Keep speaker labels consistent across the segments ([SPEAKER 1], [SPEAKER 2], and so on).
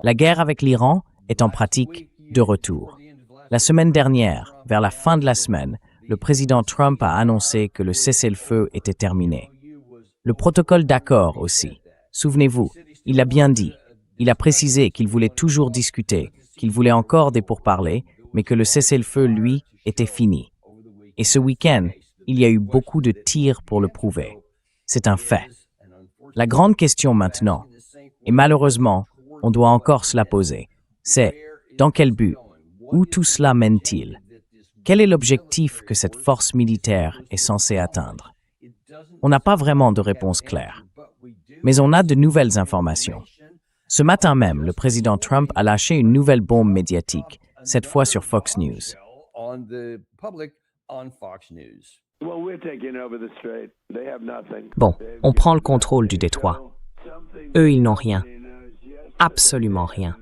[SPEAKER 1] La guerre avec l'Iran est en pratique de retour. La semaine dernière, vers la fin de la semaine, le président Trump a annoncé que le cessez-le-feu était terminé. Le protocole d'accord aussi. Souvenez-vous, il l'a bien dit. Il a précisé qu'il voulait toujours discuter, qu'il voulait encore des pourparlers, mais que le cessez-le-feu, lui, était fini. Et ce week-end, il y a eu beaucoup de tirs pour le prouver. C'est un fait. La grande question maintenant, et malheureusement, on doit encore se la poser, c'est dans quel but? Où tout cela mène-t-il? Quel est l'objectif que cette force militaire est censée atteindre? On n'a pas vraiment de réponse claire. Mais on a de nouvelles informations. Ce matin même, le président Trump a lâché une nouvelle bombe médiatique, cette fois sur Fox News.
[SPEAKER 2] Bon, on prend le contrôle du détroit. Eux, ils n'ont rien. Absolument rien.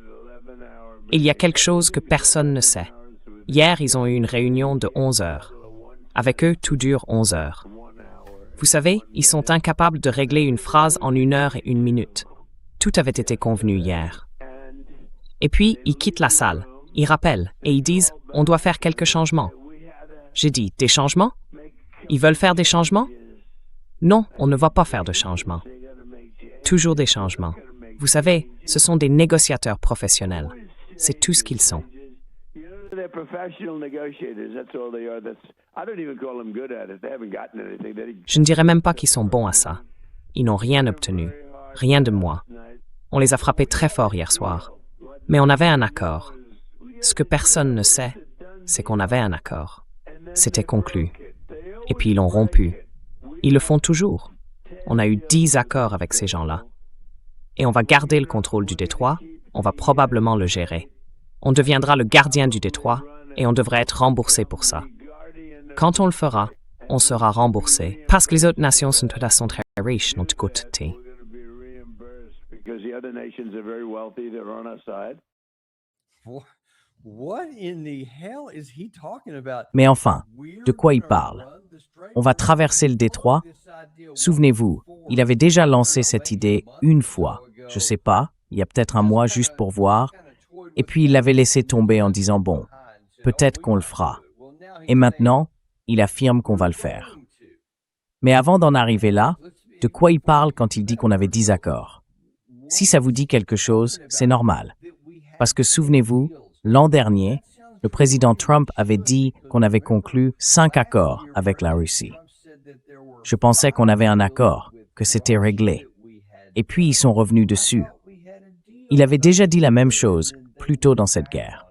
[SPEAKER 2] Il y a quelque chose que personne ne sait. Hier, ils ont eu une réunion de 11 heures. Avec eux, tout dure 11 heures. Vous savez, ils sont incapables de régler une phrase en 1 heure et 1 minute. Tout avait été convenu hier. Et puis, ils quittent la salle. Ils rappellent et ils disent « On doit faire quelques changements ». J'ai dit « Des changements ?» Ils veulent faire des changements? Non, on ne va pas faire de changements. Toujours des changements. Vous savez, ce sont des négociateurs professionnels. C'est tout ce qu'ils sont. Je ne dirais même pas qu'ils sont bons à ça. Ils n'ont rien obtenu. Rien de moi. On les a frappés très fort hier soir. Mais on avait un accord. Ce que personne ne sait, c'est qu'on avait un accord. C'était conclu. Et puis ils l'ont rompu. Ils le font toujours. On a eu 10 accords avec ces gens-là. Et on va garder le contrôle du détroit, on va probablement le gérer. On deviendra le gardien du détroit et on devrait être remboursé pour ça. Quand on le fera, on sera remboursé parce que les autres nations sont de toute façon très riches de notre côté.
[SPEAKER 1] Mais enfin, de quoi il parle? On va traverser le détroit? Souvenez-vous, il avait déjà lancé cette idée une fois, je sais pas, il y a peut-être un mois juste pour voir, et puis il l'avait laissé tomber en disant bon, peut-être qu'on le fera. Et maintenant, il affirme qu'on va le faire. Mais avant d'en arriver là, de quoi il parle quand il dit qu'on avait 10 accords? Si ça vous dit quelque chose, c'est normal. Parce que souvenez-vous, l'an dernier, le président Trump avait dit qu'on avait conclu 5 accords avec la Russie. Je pensais qu'on avait un accord, que c'était réglé. Et puis ils sont revenus dessus. Il avait déjà dit la même chose plus tôt dans cette guerre.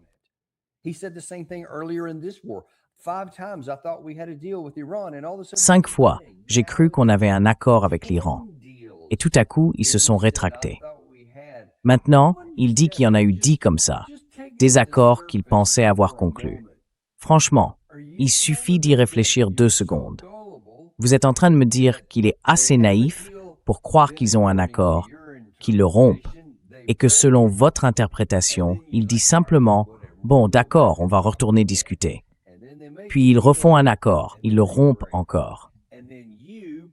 [SPEAKER 1] 5 fois, j'ai cru qu'on avait un accord avec l'Iran. Et tout à coup, ils se sont rétractés. Maintenant, il dit qu'il y en a eu 10 comme ça, des accords qu'il pensait avoir conclus. Franchement, il suffit d'y réfléchir 2 secondes. Vous êtes en train de me dire qu'il est assez naïf pour croire qu'ils ont un accord, qu'ils le rompent, et que selon votre interprétation, il dit simplement « Bon, d'accord, on va retourner discuter ». Puis ils refont un accord, ils le rompent encore.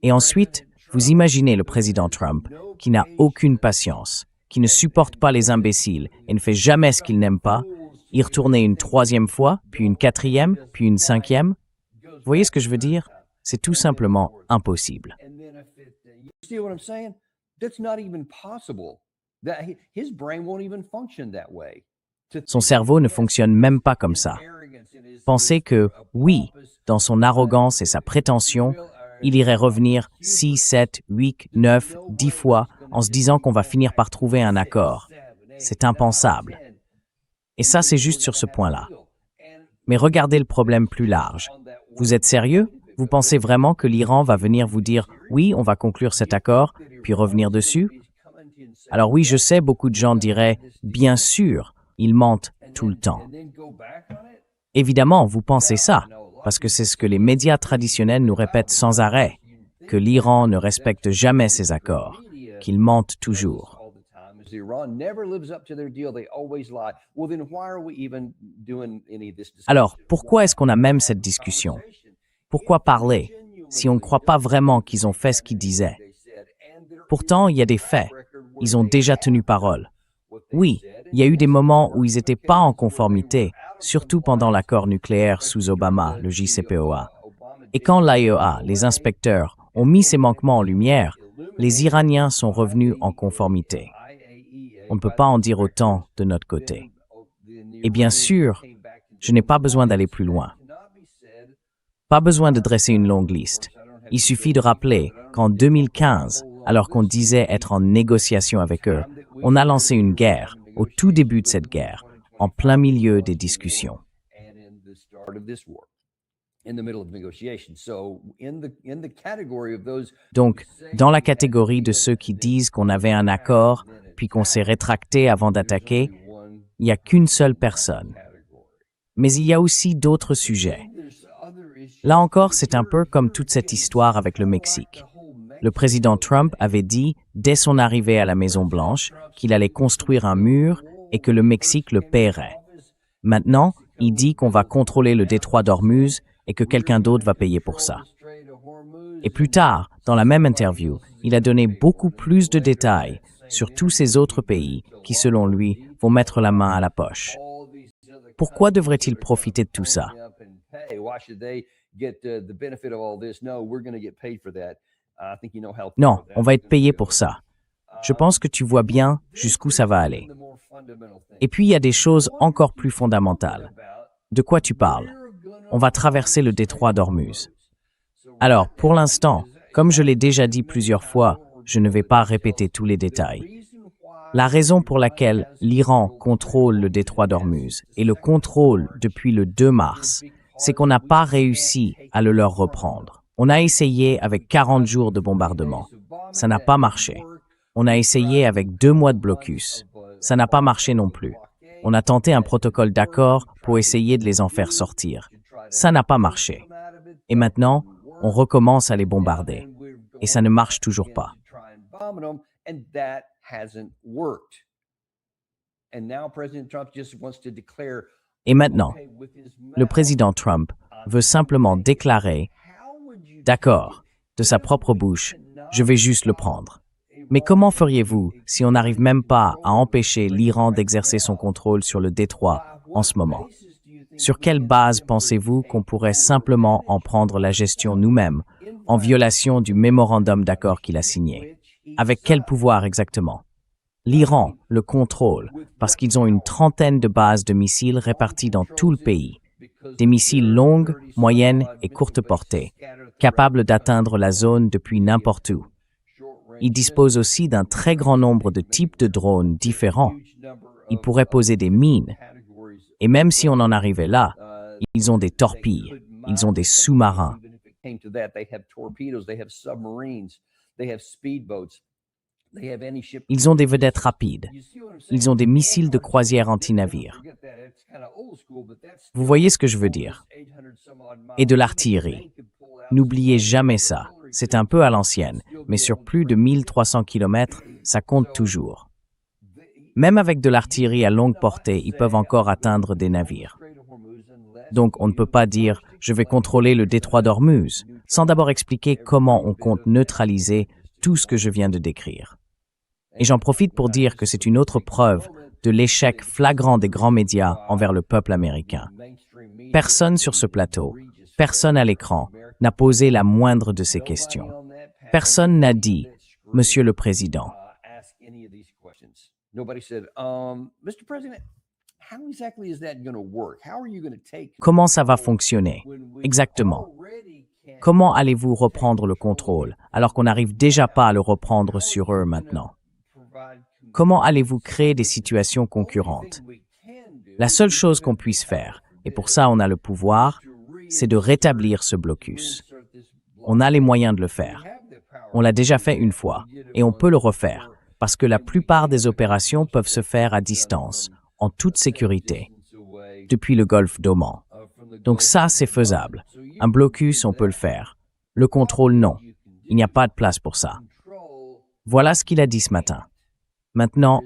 [SPEAKER 1] Et ensuite, vous imaginez le président Trump qui n'a aucune patience, qui ne supporte pas les imbéciles et ne fait jamais ce qu'il n'aime pas, y retourner une 3e fois, puis une 4e, puis une 5e. Vous voyez ce que je veux dire? C'est tout simplement impossible. Son cerveau ne fonctionne même pas comme ça. Pensez que, oui, dans son arrogance et sa prétention, il irait revenir 6, 7, 8, 9, 10 fois en se disant qu'on va finir par trouver un accord. C'est impensable. Et ça, c'est juste sur ce point-là. Mais regardez le problème plus large. Vous êtes sérieux? Vous pensez vraiment que l'Iran va venir vous dire « Oui, on va conclure cet accord », puis revenir dessus? Alors oui, je sais, beaucoup de gens diraient « Bien sûr, ils mentent tout le temps ». Évidemment, vous pensez ça, parce que c'est ce que les médias traditionnels nous répètent sans arrêt, que l'Iran ne respecte jamais ses accords, qu'ils mentent toujours. Alors, pourquoi est-ce qu'on a même cette discussion? Pourquoi parler, si on ne croit pas vraiment qu'ils ont fait ce qu'ils disaient? Pourtant, il y a des faits. Ils ont déjà tenu parole. Oui, il y a eu des moments où ils n'étaient pas en conformité, surtout pendant l'accord nucléaire sous Obama, le JCPOA. Et quand l'AIEA, les inspecteurs, ont mis ces manquements en lumière, les Iraniens sont revenus en conformité. On ne peut pas en dire autant de notre côté. Et bien sûr, je n'ai pas besoin d'aller plus loin. Pas besoin de dresser une longue liste. Il suffit de rappeler qu'en 2015, alors qu'on disait être en négociation avec eux, on a lancé une guerre, au tout début de cette guerre, en plein milieu des discussions. Donc, dans la catégorie de ceux qui disent qu'on avait un accord, puis qu'on s'est rétracté avant d'attaquer, il n'y a qu'une seule personne. Mais il y a aussi d'autres sujets. Là encore, c'est un peu comme toute cette histoire avec le Mexique. Le président Trump avait dit, dès son arrivée à la Maison-Blanche, qu'il allait construire un mur et que le Mexique le paierait. Maintenant, il dit qu'on va contrôler le détroit d'Ormuz et que quelqu'un d'autre va payer pour ça. Et plus tard, dans la même interview, il a donné beaucoup plus de détails sur tous ces autres pays qui, selon lui, vont mettre la main à la poche. Pourquoi devrait-il profiter de tout ça? Non, on va être payé pour ça. Je pense que tu vois bien jusqu'où ça va aller. Et puis, il y a des choses encore plus fondamentales. De quoi tu parles? On va traverser le détroit d'Ormuz. Alors, pour l'instant, comme je l'ai déjà dit plusieurs fois, je ne vais pas répéter tous les détails. La raison pour laquelle l'Iran contrôle le détroit d'Ormuz et le contrôle depuis le 2 mars, c'est qu'on n'a pas réussi à le leur reprendre. On a essayé avec 40 jours de bombardement. Ça n'a pas marché. On a essayé avec 2 mois de blocus. Ça n'a pas marché non plus. On a tenté un protocole d'accord pour essayer de les en faire sortir. Ça n'a pas marché. Et maintenant, on recommence à les bombarder. Et ça ne marche toujours pas. Et maintenant, le président Trump veut simplement déclarer « D'accord », de sa propre bouche, « Je vais juste le prendre ». Mais comment feriez-vous si on n'arrive même pas à empêcher l'Iran d'exercer son contrôle sur le détroit en ce moment? Sur quelle base pensez-vous qu'on pourrait simplement en prendre la gestion nous-mêmes, en violation du mémorandum d'accord qu'il a signé? Avec quel pouvoir exactement? L'Iran le contrôle parce qu'ils ont une trentaine de bases de missiles réparties dans tout le pays. Des missiles longues, moyennes et courtes portées, capables d'atteindre la zone depuis n'importe où. Ils disposent aussi d'un très grand nombre de types de drones différents. Ils pourraient poser des mines. Et même si on en arrivait là, ils ont des torpilles, ils ont des sous-marins. Ils ont des vedettes rapides. Ils ont des missiles de croisière anti-navires. Vous voyez ce que je veux dire? Et de l'artillerie. N'oubliez jamais ça. C'est un peu à l'ancienne, mais sur plus de 1300 km, ça compte toujours. Même avec de l'artillerie à longue portée, ils peuvent encore atteindre des navires. Donc, on ne peut pas dire « je vais contrôler le détroit d'Ormuz » sans d'abord expliquer comment on compte neutraliser tout ce que je viens de décrire. Et j'en profite pour dire que c'est une autre preuve de l'échec flagrant des grands médias envers le peuple américain. Personne sur ce plateau, personne à l'écran, n'a posé la moindre de ces questions. Personne n'a dit « Monsieur le Président ». Comment ça va fonctionner? Exactement. Comment allez-vous reprendre le contrôle alors qu'on n'arrive déjà pas à le reprendre sur eux maintenant? Comment allez-vous créer des situations concurrentes? La seule chose qu'on puisse faire, et pour ça on a le pouvoir, c'est de rétablir ce blocus. On a les moyens de le faire. On l'a déjà fait une fois, et on peut le refaire, parce que la plupart des opérations peuvent se faire à distance, en toute sécurité, depuis le golfe d'Oman. Donc ça, c'est faisable. Un blocus, on peut le faire. Le contrôle, non. Il n'y a pas de place pour ça. Voilà ce qu'il a dit ce matin. Maintenant,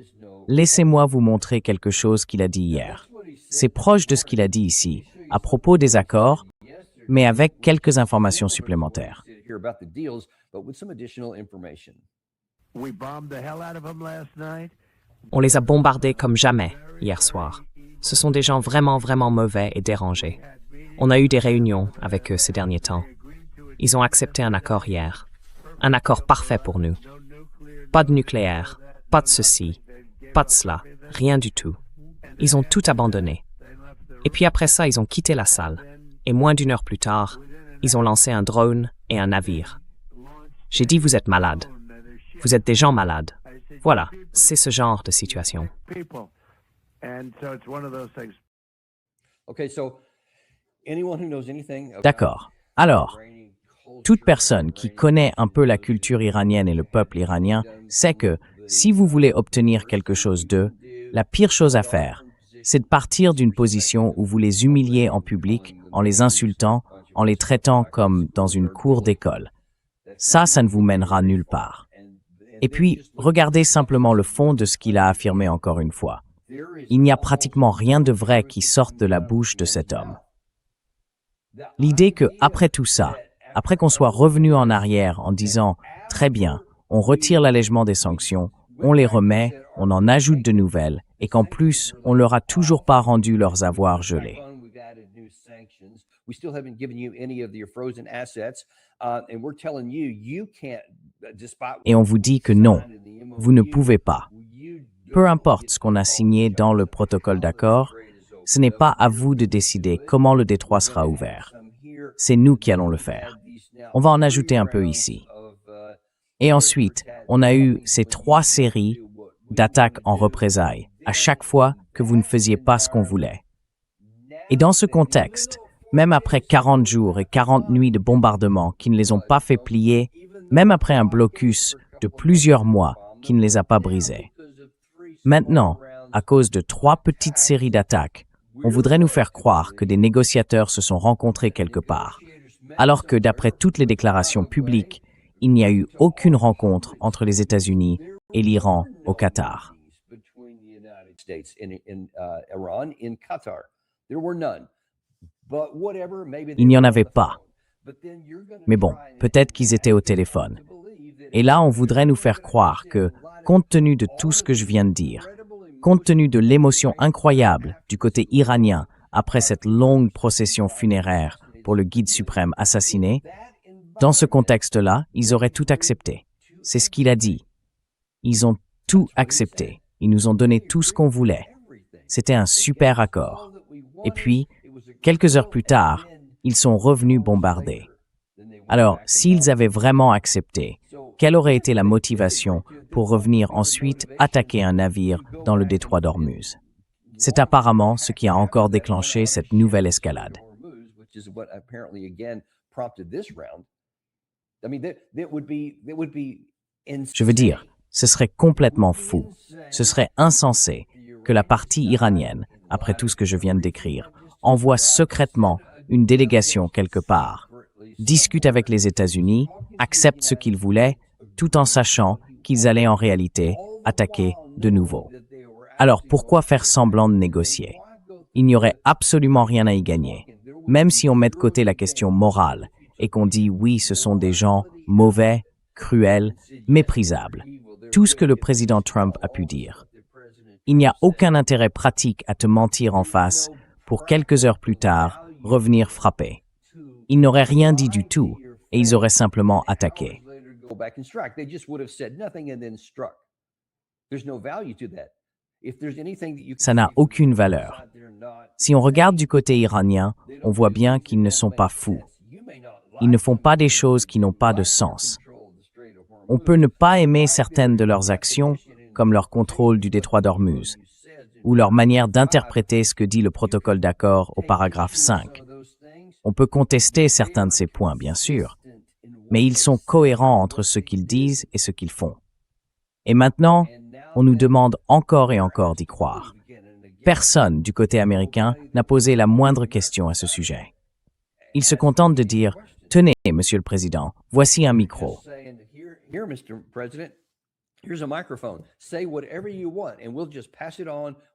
[SPEAKER 1] laissez-moi vous montrer quelque chose qu'il a dit hier. C'est proche de ce qu'il a dit ici, à propos des accords, mais avec quelques informations supplémentaires.
[SPEAKER 2] On les a bombardés comme jamais hier soir. Ce sont des gens vraiment, vraiment mauvais et dérangés. On a eu des réunions avec eux ces derniers temps. Ils ont accepté un accord hier. Un accord parfait pour nous. Pas de nucléaire, pas de ceci, pas de cela, rien du tout. Ils ont tout abandonné. Et puis après ça, ils ont quitté la salle. Et moins d'une heure plus tard, ils ont lancé un drone et un navire. J'ai dit, vous êtes malades. Vous êtes des gens malades. Voilà, c'est ce genre de situation.
[SPEAKER 1] D'accord. Alors, toute personne qui connaît un peu la culture iranienne et le peuple iranien sait que si vous voulez obtenir quelque chose d'eux, la pire chose à faire, c'est de partir d'une position où vous les humiliez en public, en les insultant, en les traitant comme dans une cour d'école. Ça ne vous mènera nulle part. Et puis, regardez simplement le fond de ce qu'il a affirmé encore une fois. Il n'y a pratiquement rien de vrai qui sorte de la bouche de cet homme. L'idée que, après tout ça, après qu'on soit revenu en arrière en disant « Très bien, on retire l'allègement des sanctions, on les remet, on en ajoute de nouvelles, et qu'en plus, on leur a toujours pas rendu leurs avoirs gelés. » Et on vous dit que non, vous ne pouvez pas. Peu importe ce qu'on a signé dans le protocole d'accord, ce n'est pas à vous de décider comment le détroit sera ouvert. C'est nous qui allons le faire. On va en ajouter un peu ici. Et ensuite, on a eu ces 3 séries d'attaques en représailles, à chaque fois que vous ne faisiez pas ce qu'on voulait. Et dans ce contexte, même après 40 jours et 40 nuits de bombardement qui ne les ont pas fait plier, même après un blocus de plusieurs mois qui ne les a pas brisés. Maintenant, à cause de 3 petites séries d'attaques, on voudrait nous faire croire que des négociateurs se sont rencontrés quelque part, alors que d'après toutes les déclarations publiques, il n'y a eu aucune rencontre entre les États-Unis et l'Iran au Qatar. Il n'y en avait pas. Mais bon, peut-être qu'ils étaient au téléphone. Et là, on voudrait nous faire croire que, compte tenu de tout ce que je viens de dire, compte tenu de l'émotion incroyable du côté iranien après cette longue procession funéraire pour le guide suprême assassiné, dans ce contexte-là, ils auraient tout accepté. C'est ce qu'il a dit. Ils ont tout accepté. Ils nous ont donné tout ce qu'on voulait. C'était un super accord. Et puis, quelques heures plus tard, ils sont revenus bombarder. Alors, s'ils avaient vraiment accepté, quelle aurait été la motivation pour revenir ensuite attaquer un navire dans le détroit d'Ormuz? C'est apparemment ce qui a encore déclenché cette nouvelle escalade. Je veux dire, ce serait complètement fou, ce serait insensé que la partie iranienne, après tout ce que je viens de décrire, envoie secrètement une délégation quelque part, discute avec les États-Unis, accepte ce qu'ils voulaient, tout en sachant qu'ils allaient en réalité attaquer de nouveau. Alors pourquoi faire semblant de négocier? Il n'y aurait absolument rien à y gagner. Même si on met de côté la question morale et qu'on dit oui, ce sont des gens mauvais, cruels, méprisables. Tout ce que le président Trump a pu dire. Il n'y a aucun intérêt pratique à te mentir en face pour quelques heures plus tard revenir frapper. Ils n'auraient rien dit du tout et ils auraient simplement attaqué. Ça n'a aucune valeur. Si on regarde du côté iranien, on voit bien qu'ils ne sont pas fous. Ils ne font pas des choses qui n'ont pas de sens. On peut ne pas aimer certaines de leurs actions, comme leur contrôle du détroit d'Ormuz, ou leur manière d'interpréter ce que dit le protocole d'accord au paragraphe 5. On peut contester certains de ces points, bien sûr, mais ils sont cohérents entre ce qu'ils disent et ce qu'ils font. Et maintenant, on nous demande encore et encore d'y croire. Personne du côté américain n'a posé la moindre question à ce sujet. Ils se contentent de dire « Tenez, Monsieur le Président, voici un micro. »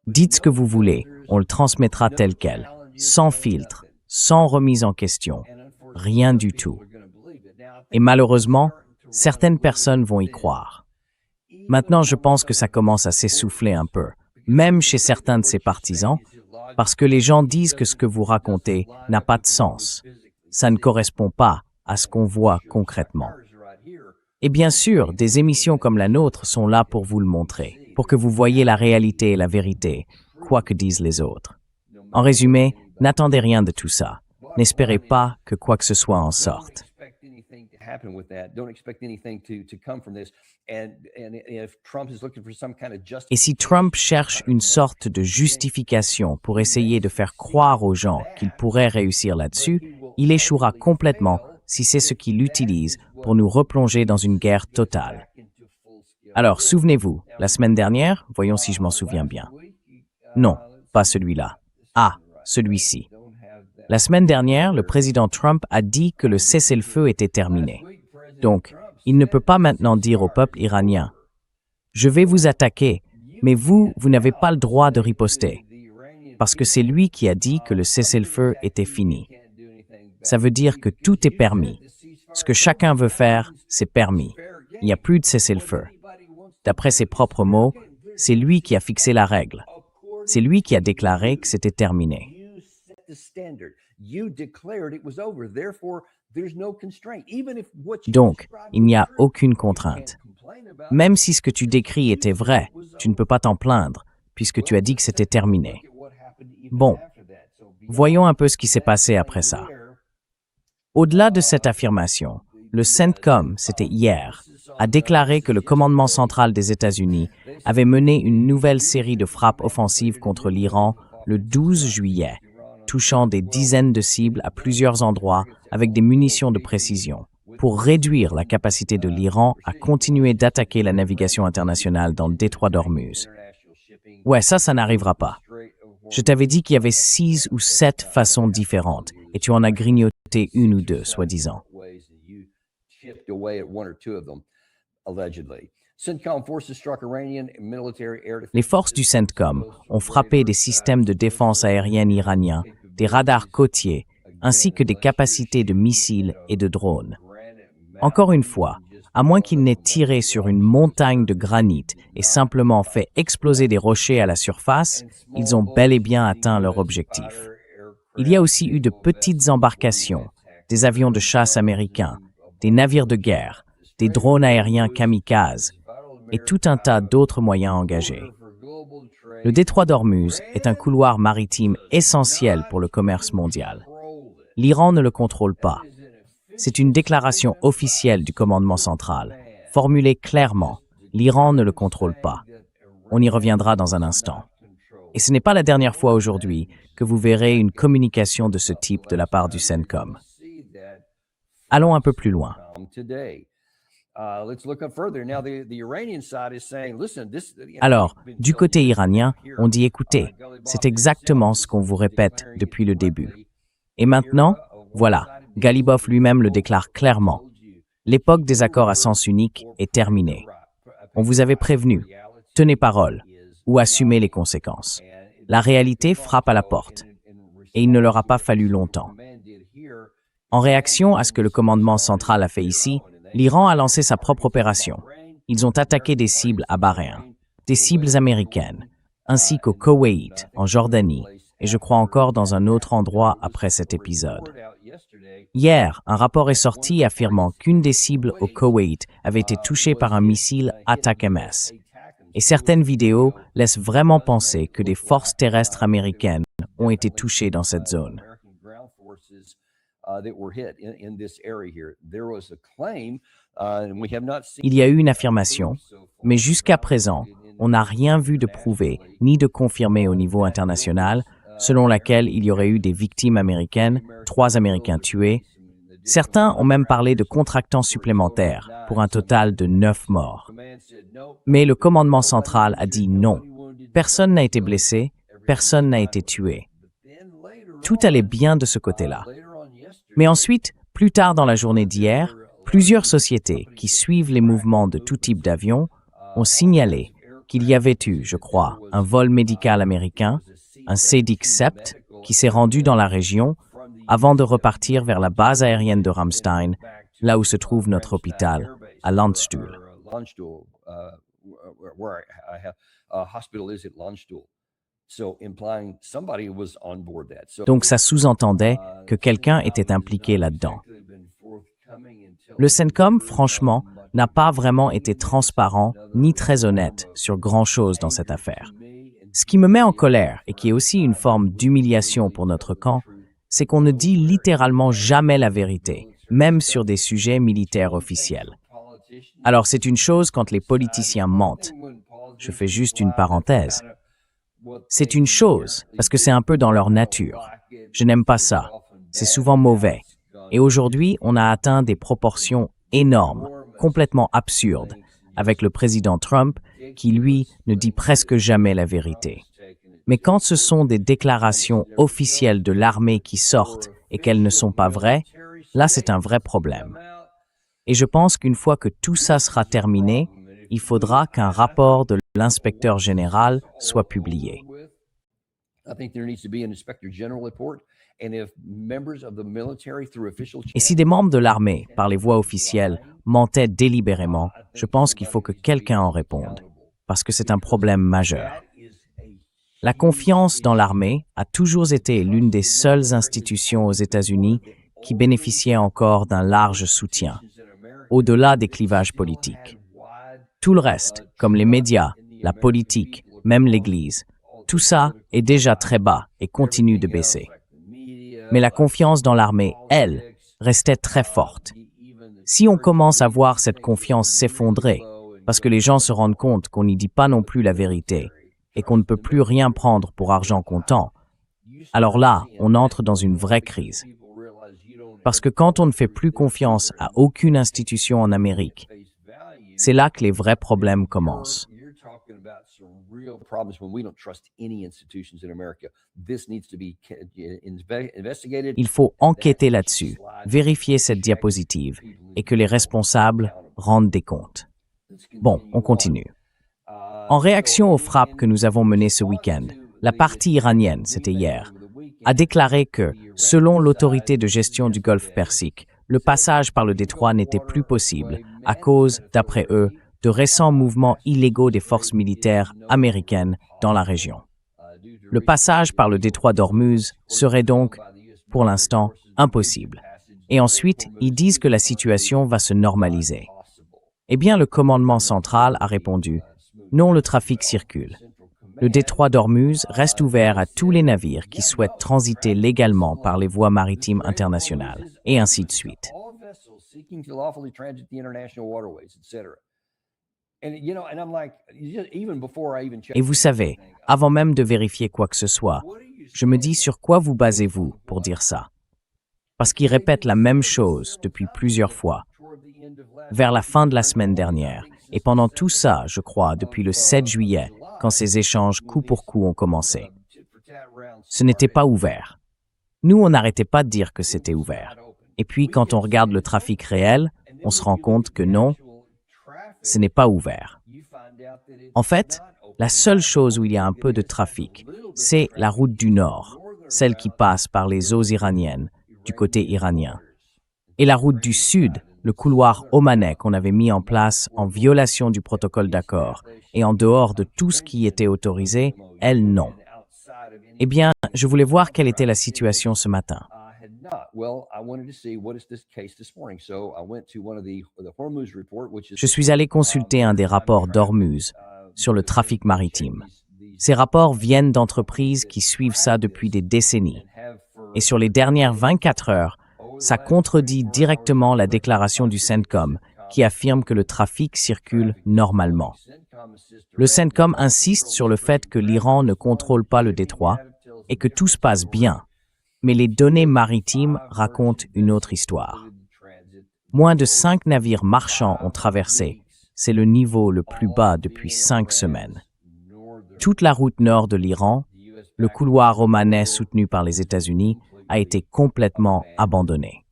[SPEAKER 1] Dites ce que vous voulez, on le transmettra tel quel, sans filtre, sans remise en question, rien du tout. Et malheureusement, certaines personnes vont y croire. Maintenant, je pense que ça commence à s'essouffler un peu, même chez certains de ses partisans, parce que les gens disent que ce que vous racontez n'a pas de sens. Ça ne correspond pas à ce qu'on voit concrètement. Et bien sûr, des émissions comme la nôtre sont là pour vous le montrer, pour que vous voyiez la réalité et la vérité, quoi que disent les autres. En résumé, n'attendez rien de tout ça. N'espérez pas que quoi que ce soit en sorte. Et si Trump cherche une sorte de justification pour essayer de faire croire aux gens qu'il pourrait réussir là-dessus, il échouera complètement si c'est ce qu'il utilise pour nous replonger dans une guerre totale. Alors, souvenez-vous, la semaine dernière, voyons si je m'en souviens bien. Non, pas celui-là. Ah, celui-ci. La semaine dernière, le président Trump a dit que le cessez-le-feu était terminé. Donc, il ne peut pas maintenant dire au peuple iranien « Je vais vous attaquer, mais vous n'avez pas le droit de riposter. » Parce que c'est lui qui a dit que le cessez-le-feu était fini. Ça veut dire que tout est permis. Ce que chacun veut faire, c'est permis. Il n'y a plus de cessez-le-feu. D'après ses propres mots, c'est lui qui a fixé la règle. C'est lui qui a déclaré que c'était terminé. Donc, il n'y a aucune contrainte. Même si ce que tu décris était vrai, tu ne peux pas t'en plaindre, puisque tu as dit que c'était terminé. Bon, voyons un peu ce qui s'est passé après ça. Au-delà de cette affirmation, le CENTCOM, c'était hier, a déclaré que le commandement central des États-Unis avait mené une nouvelle série de frappes offensives contre l'Iran le 12 juillet, touchant des dizaines de cibles à plusieurs endroits avec des munitions de précision, pour réduire la capacité de l'Iran à continuer d'attaquer la navigation internationale dans le détroit d'Ormuz. Ouais, ça n'arrivera pas. Je t'avais dit qu'il y avait 6 ou 7 façons différentes, et tu en as grignoté une ou deux, soi-disant. Les forces du CENTCOM ont frappé des systèmes de défense aérienne iraniens, des radars côtiers, ainsi que des capacités de missiles et de drones. Encore une fois, à moins qu'ils n'aient tiré sur une montagne de granit et simplement fait exploser des rochers à la surface, ils ont bel et bien atteint leur objectif. Il y a aussi eu de petites embarcations, des avions de chasse américains, des navires de guerre, des drones aériens kamikazes et tout un tas d'autres moyens engagés. Le détroit d'Ormuz est un couloir maritime essentiel pour le commerce mondial. L'Iran ne le contrôle pas. C'est une déclaration officielle du commandement central, formulée clairement. L'Iran ne le contrôle pas. On y reviendra dans un instant. Et ce n'est pas la dernière fois aujourd'hui que vous verrez une communication de ce type de la part du CENTCOM. Allons un peu plus loin. Alors, du côté iranien, on dit écoutez, c'est exactement ce qu'on vous répète depuis le début. Et maintenant, voilà, Galibov lui-même le déclare clairement. L'époque des accords à sens unique est terminée. On vous avait prévenu, tenez parole, ou assumez les conséquences. La réalité frappe à la porte, et il ne leur a pas fallu longtemps. En réaction à ce que le commandement central a fait ici, l'Iran a lancé sa propre opération. Ils ont attaqué des cibles à Bahreïn, des cibles américaines, ainsi qu'au Koweït, en Jordanie, et je crois encore dans un autre endroit après cet épisode. Hier, un rapport est sorti affirmant qu'une des cibles au Koweït avait été touchée par un missile ATACMS. Et certaines vidéos laissent vraiment penser que des forces terrestres américaines ont été touchées dans cette zone. Il y a eu une affirmation, mais jusqu'à présent, on n'a rien vu de prouvé ni de confirmé au niveau international, selon laquelle il y aurait eu des victimes américaines, 3 Américains tués. Certains ont même parlé de contractants supplémentaires, pour un total de 9 morts. Mais le commandement central a dit non. Personne n'a été blessé, personne n'a été tué. Tout allait bien de ce côté-là. Mais ensuite, plus tard dans la journée d'hier, plusieurs sociétés qui suivent les mouvements de tout type d'avions ont signalé qu'il y avait eu, je crois, un vol médical américain, un C-10 qui s'est rendu dans la région avant de repartir vers la base aérienne de Ramstein, là où se trouve notre hôpital, à Landstuhl.
[SPEAKER 3] where hospital is at Landstuhl. So implying somebody was on board that. So,
[SPEAKER 1] Donc ça sous-entendait que quelqu'un était impliqué là-dedans. Le CENTCOM, franchement, n'a pas vraiment été transparent ni très honnête sur grand-chose dans cette affaire. Ce qui me met en colère et qui est aussi une forme d'humiliation pour notre camp, c'est qu'on ne dit littéralement jamais la vérité, même sur des sujets militaires officiels. Alors c'est une chose quand les politiciens mentent. Je fais juste une parenthèse. C'est une chose parce que c'est un peu dans leur nature. Je n'aime pas ça. C'est souvent mauvais. Et aujourd'hui, on a atteint des proportions énormes, complètement absurdes, avec le président Trump qui, lui, ne dit presque jamais la vérité. Mais quand ce sont des déclarations officielles de l'armée qui sortent et qu'elles ne sont pas vraies, là c'est un vrai problème. Et je pense qu'une fois que tout ça sera terminé, il faudra qu'un rapport de l'inspecteur général soit publié. Et si des membres de l'armée, par les voies officielles, mentaient délibérément, je pense qu'il faut que quelqu'un en réponde, parce que c'est un problème majeur. La confiance dans l'armée a toujours été l'une des seules institutions aux États-Unis qui bénéficiait encore d'un large soutien, au-delà des clivages politiques. Tout le reste, comme les médias, la politique, même l'Église, tout ça est déjà très bas et continue de baisser. Mais la confiance dans l'armée, elle, restait très forte. Si on commence à voir cette confiance s'effondrer, parce que les gens se rendent compte qu'on n'y dit pas non plus la vérité et qu'on ne peut plus rien prendre pour argent comptant, alors là, on entre dans une vraie crise. Parce que quand on ne fait plus confiance à aucune institution en Amérique, c'est là que les vrais problèmes commencent. Il faut enquêter là-dessus, vérifier cette diapositive et que les responsables rendent des comptes. Bon, on continue. En réaction aux frappes que nous avons menées ce week-end, la partie iranienne, c'était hier, a déclaré que, selon l'autorité de gestion du Golfe Persique, le passage par le détroit n'était plus possible à cause, d'après eux, de récents mouvements illégaux des forces militaires américaines dans la région. Le passage par le détroit d'Ormuz serait donc, pour l'instant, impossible. Et ensuite, ils disent que la situation va se normaliser. Eh bien, le commandement central a répondu « Non, le trafic circule. Le détroit d'Ormuz reste ouvert à tous les navires qui souhaitent transiter légalement par les voies maritimes internationales, et ainsi de suite. » Et vous savez, avant même de vérifier quoi que ce soit, je me dis sur quoi vous basez-vous pour dire ça? Parce qu'ils répètent la même chose depuis plusieurs fois. Vers la fin de la semaine dernière, et pendant tout ça, je crois, depuis le 7 juillet, quand ces échanges coup pour coup ont commencé. Ce n'était pas ouvert. Nous, on n'arrêtait pas de dire que c'était ouvert. Et puis, quand on regarde le trafic réel, on se rend compte que non, ce n'est pas ouvert. En fait, la seule chose où il y a un peu de trafic, c'est la route du Nord, celle qui passe par les eaux iraniennes, du côté iranien. Et la route du Sud, le couloir omanais qu'on avait mis en place en violation du protocole d'accord et en dehors de tout ce qui était autorisé, elle, non. Eh bien, je voulais voir quelle était la situation ce matin. Je suis allé consulter un des rapports d'Ormuz sur le trafic maritime. Ces rapports viennent d'entreprises qui suivent ça depuis des décennies. Et sur les dernières 24 heures, ça contredit directement la déclaration du CENTCOM qui affirme que le trafic circule normalement. Le CENTCOM insiste sur le fait que l'Iran ne contrôle pas le détroit et que tout se passe bien. Mais les données maritimes racontent une autre histoire. Moins de 5 navires marchands ont traversé. C'est le niveau le plus bas depuis 5 semaines. Toute la route nord de l'Iran, le couloir omanais soutenu par les États-Unis, a été complètement abandonné.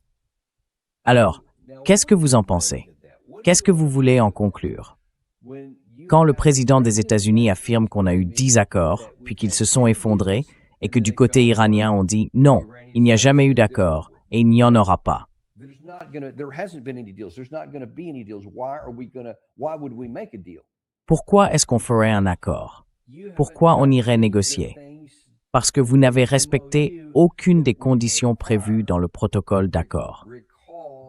[SPEAKER 1] Alors, qu'est-ce que vous en pensez? Qu'est-ce que vous voulez en conclure? Quand le président des États-Unis affirme qu'on a eu 10 accords, puis qu'ils se sont effondrés, et que du côté iranien on dit « Non, il n'y a jamais eu d'accord, et il n'y en aura pas ». Pourquoi est-ce qu'on ferait un accord? Pourquoi on irait négocier? Parce que vous n'avez respecté aucune des conditions prévues dans le protocole d'accord.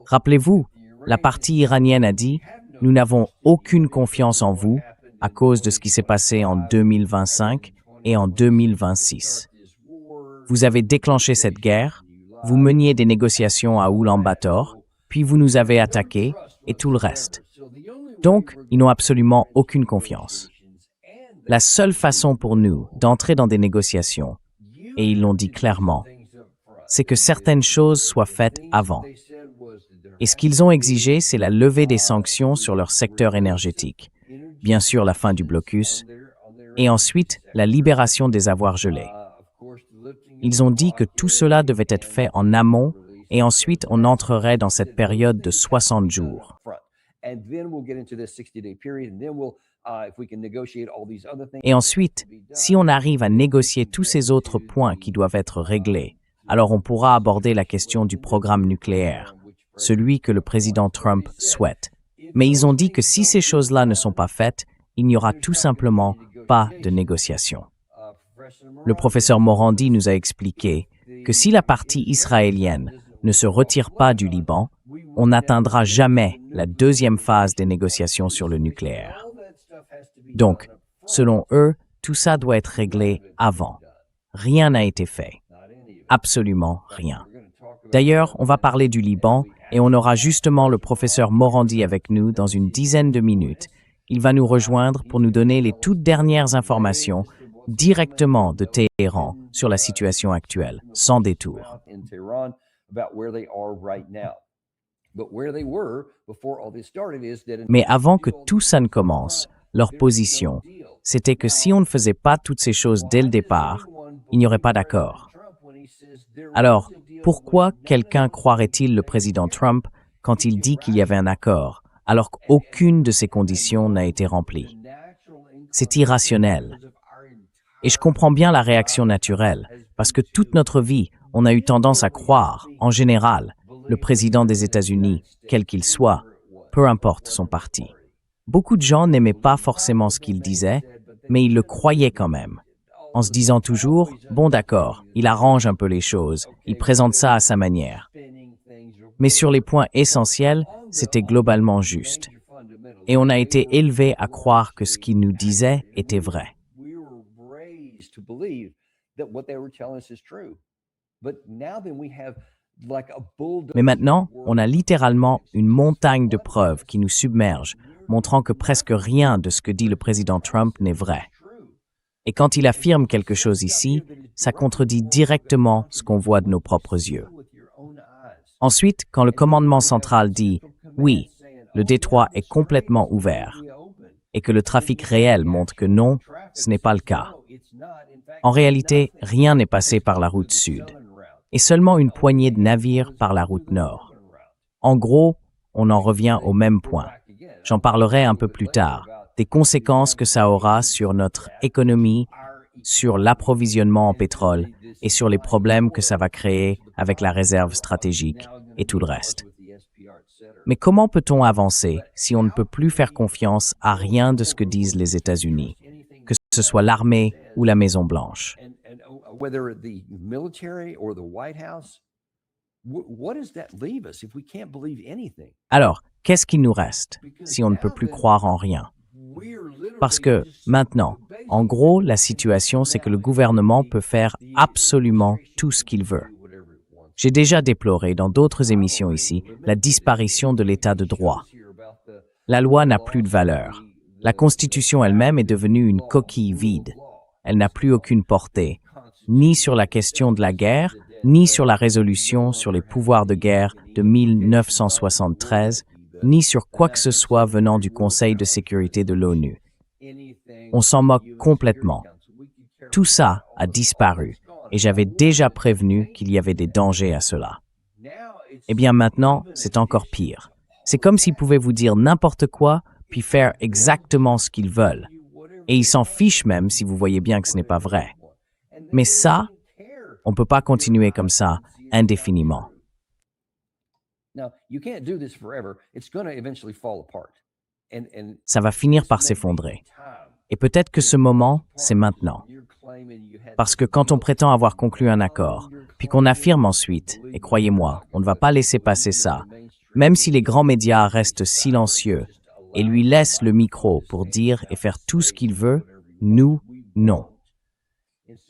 [SPEAKER 1] Rappelez-vous, la partie iranienne a dit « Nous n'avons aucune confiance en vous à cause de ce qui s'est passé en 2025 et en 2026. Vous avez déclenché cette guerre, vous meniez des négociations à Oulan-Bator, puis vous nous avez attaqués et tout le reste. Donc, ils n'ont absolument aucune confiance. La seule façon pour nous d'entrer dans des négociations, et ils l'ont dit clairement, c'est que certaines choses soient faites avant. Et ce qu'ils ont exigé, c'est la levée des sanctions sur leur secteur énergétique, bien sûr la fin du blocus, et ensuite la libération des avoirs gelés. Ils ont dit que tout cela devait être fait en amont, et ensuite on entrerait dans cette période de 60 jours. Et ensuite, si on arrive à négocier tous ces autres points qui doivent être réglés, alors on pourra aborder la question du programme nucléaire, celui que le président Trump souhaite. Mais ils ont dit que si ces choses-là ne sont pas faites, il n'y aura tout simplement pas de négociation. Le professeur Morandi nous a expliqué que si la partie israélienne ne se retire pas du Liban, on n'atteindra jamais la deuxième phase des négociations sur le nucléaire. Donc, selon eux, tout ça doit être réglé avant. Rien n'a été fait. Absolument rien. D'ailleurs, on va parler du Liban et on aura justement le professeur Morandi avec nous dans une dizaine de minutes. Il va nous rejoindre pour nous donner les toutes dernières informations directement de Téhéran sur la situation actuelle, sans détour. Mais avant que tout ça ne commence, leur position, c'était que si on ne faisait pas toutes ces choses dès le départ, il n'y aurait pas d'accord. Alors, pourquoi quelqu'un croirait-il le président Trump quand il dit qu'il y avait un accord, alors qu'aucune de ces conditions n'a été remplie? C'est irrationnel. Et je comprends bien la réaction naturelle, parce que toute notre vie, on a eu tendance à croire, en général, le président des États-Unis, quel qu'il soit, peu importe son parti. Beaucoup de gens n'aimaient pas forcément ce qu'il disait, mais ils le croyaient quand même, en se disant toujours « bon d'accord, il arrange un peu les choses, il présente ça à sa manière ». Mais sur les points essentiels, c'était globalement juste. Et on a été élevés à croire que ce qu'il nous disait était vrai. Mais maintenant, on a littéralement une montagne de preuves qui nous submerge, montrant que presque rien de ce que dit le président Trump n'est vrai. Et quand il affirme quelque chose ici, ça contredit directement ce qu'on voit de nos propres yeux. Ensuite, quand le commandement central dit « oui, le détroit est complètement ouvert » et que le trafic réel montre que non, ce n'est pas le cas. En réalité, rien n'est passé par la route sud, et seulement une poignée de navires par la route nord. En gros, on en revient au même point. J'en parlerai un peu plus tard, des conséquences que ça aura sur notre économie, sur l'approvisionnement en pétrole et sur les problèmes que ça va créer avec la réserve stratégique et tout le reste. Mais comment peut-on avancer si on ne peut plus faire confiance à rien de ce que disent les États-Unis, que ce soit l'armée ou la Maison-Blanche? Alors, qu'est-ce qui nous reste si on ne peut plus croire en rien? Parce que, maintenant, en gros, la situation, c'est que le gouvernement peut faire absolument tout ce qu'il veut. J'ai déjà déploré dans d'autres émissions ici la disparition de l'état de droit. La loi n'a plus de valeur. La Constitution elle-même est devenue une coquille vide. Elle n'a plus aucune portée, ni sur la question de la guerre, ni sur la résolution sur les pouvoirs de guerre de 1973, ni sur quoi que ce soit venant du Conseil de sécurité de l'ONU. On s'en moque complètement. Tout ça a disparu, et j'avais déjà prévenu qu'il y avait des dangers à cela. Eh bien maintenant, c'est encore pire. C'est comme s'ils pouvaient vous dire n'importe quoi, puis faire exactement ce qu'ils veulent. Et ils s'en fichent même si vous voyez bien que ce n'est pas vrai. Mais ça, on ne peut pas continuer comme ça indéfiniment. Ça va finir par s'effondrer. Et peut-être que ce moment, c'est maintenant. Parce que quand on prétend avoir conclu un accord, puis qu'on affirme ensuite, et croyez-moi, on ne va pas laisser passer ça, même si les grands médias restent silencieux et lui laissent le micro pour dire et faire tout ce qu'il veut, nous, non.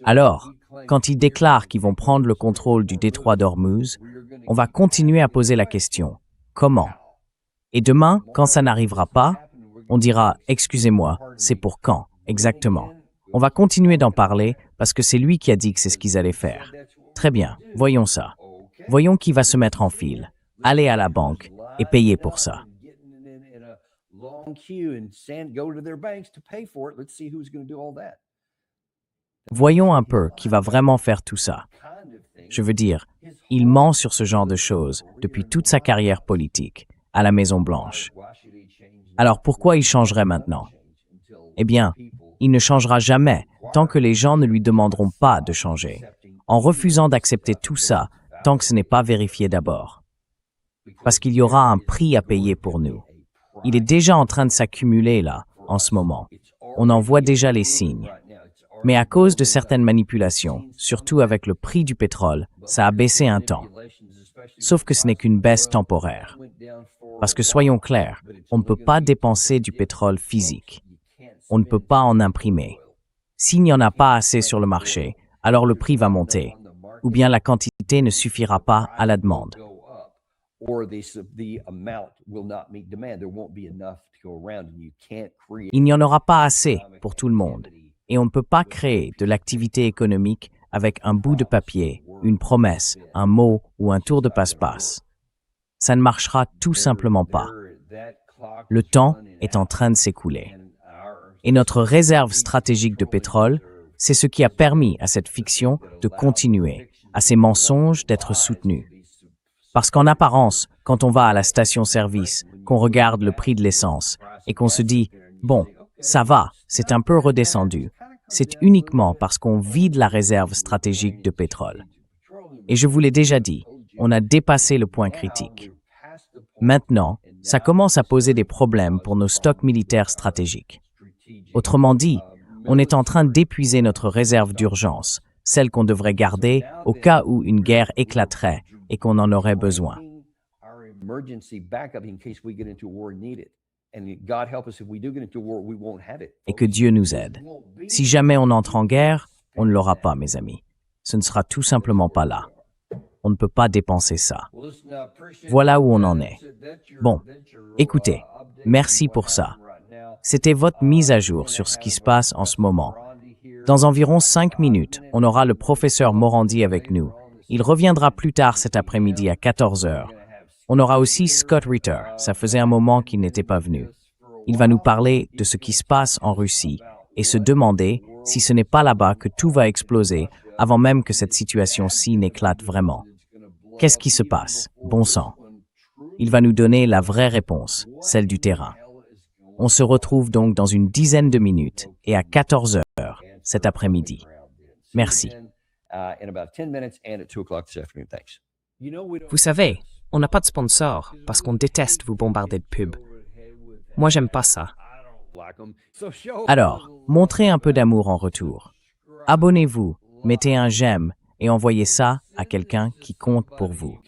[SPEAKER 1] Alors, quand ils déclarent qu'ils vont prendre le contrôle du détroit d'Ormuz, on va continuer à poser la question, comment? Et demain, quand ça n'arrivera pas, on dira, excusez-moi, c'est pour quand, exactement? On va continuer d'en parler parce que c'est lui qui a dit que c'est ce qu'ils allaient faire. Très bien, voyons ça. Voyons qui va se mettre en file, aller à la banque et payer pour ça. Voyons un peu qui va vraiment faire tout ça. Je veux dire, il ment sur ce genre de choses depuis toute sa carrière politique, à la Maison-Blanche. Alors pourquoi il changerait maintenant? Eh bien, il ne changera jamais tant que les gens ne lui demanderont pas de changer, en refusant d'accepter tout ça tant que ce n'est pas vérifié d'abord. Parce qu'il y aura un prix à payer pour nous. Il est déjà en train de s'accumuler là, en ce moment. On en voit déjà les signes. Mais à cause de certaines manipulations, surtout avec le prix du pétrole, ça a baissé un temps. Sauf que ce n'est qu'une baisse temporaire. Parce que soyons clairs, on ne peut pas dépenser du pétrole physique. On ne peut pas en imprimer. S'il n'y en a pas assez sur le marché, alors le prix va monter. Ou bien la quantité ne suffira pas à la demande. Il n'y en aura pas assez pour tout le monde. Et on ne peut pas créer de l'activité économique avec un bout de papier, une promesse, un mot ou un tour de passe-passe. Ça ne marchera tout simplement pas. Le temps est en train de s'écouler. Et notre réserve stratégique de pétrole, c'est ce qui a permis à cette fiction de continuer, à ces mensonges d'être soutenus. Parce qu'en apparence, quand on va à la station-service, qu'on regarde le prix de l'essence et qu'on se dit « bon, ça va, c'est un peu redescendu », c'est uniquement parce qu'on vide la réserve stratégique de pétrole. Et je vous l'ai déjà dit, on a dépassé le point critique. Maintenant, ça commence à poser des problèmes pour nos stocks militaires stratégiques. Autrement dit, on est en train d'épuiser notre réserve d'urgence, celle qu'on devrait garder au cas où une guerre éclaterait et qu'on en aurait besoin. Et que Dieu nous aide. Si jamais on entre en guerre, on ne l'aura pas, mes amis. Ce ne sera tout simplement pas là. On ne peut pas dépenser ça. Voilà où on en est. Bon, écoutez, merci pour ça. C'était votre mise à jour sur ce qui se passe en ce moment. Dans environ 5 minutes, on aura le professeur Morandi avec nous. Il reviendra plus tard cet après-midi à 14 h. On aura aussi Scott Ritter, ça faisait un moment qu'il n'était pas venu. Il va nous parler de ce qui se passe en Russie et se demander si ce n'est pas là-bas que tout va exploser avant même que cette situation-ci n'éclate vraiment. Qu'est-ce qui se passe? Bon sang. Il va nous donner la vraie réponse, celle du terrain. On se retrouve donc dans une dizaine de minutes et à 14 h cet après-midi. Merci.
[SPEAKER 2] Vous savez, on n'a pas de sponsor parce qu'on déteste vous bombarder de pubs. Moi, j'aime pas ça.
[SPEAKER 1] Alors, montrez un peu d'amour en retour. Abonnez-vous, mettez un j'aime et envoyez ça à quelqu'un qui compte pour vous.